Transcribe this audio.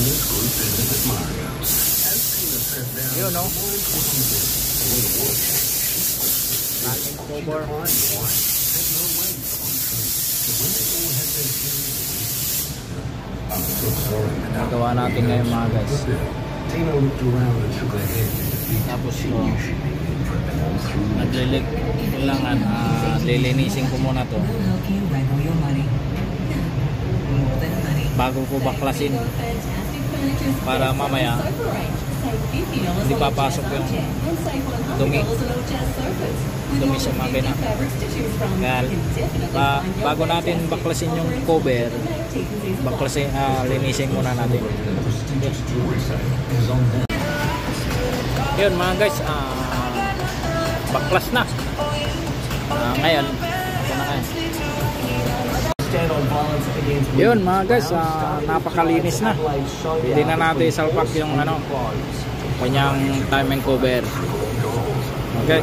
Yun, no? Ating cover. Nagawa natin ngayon mga guys. Tapos naglilig kailangan lilinisin ko muna to bago ko baklasin para mamaya hindi papasok yung dumi sa makina. Bago natin baklasin yung cover, linisin muna natin. Yun mga guys, baklas na. Ngayon ito na ngayon. Yun mga guys, napakalinis na. Hindi na natin isalpak yung kanyang timing cover. Okay.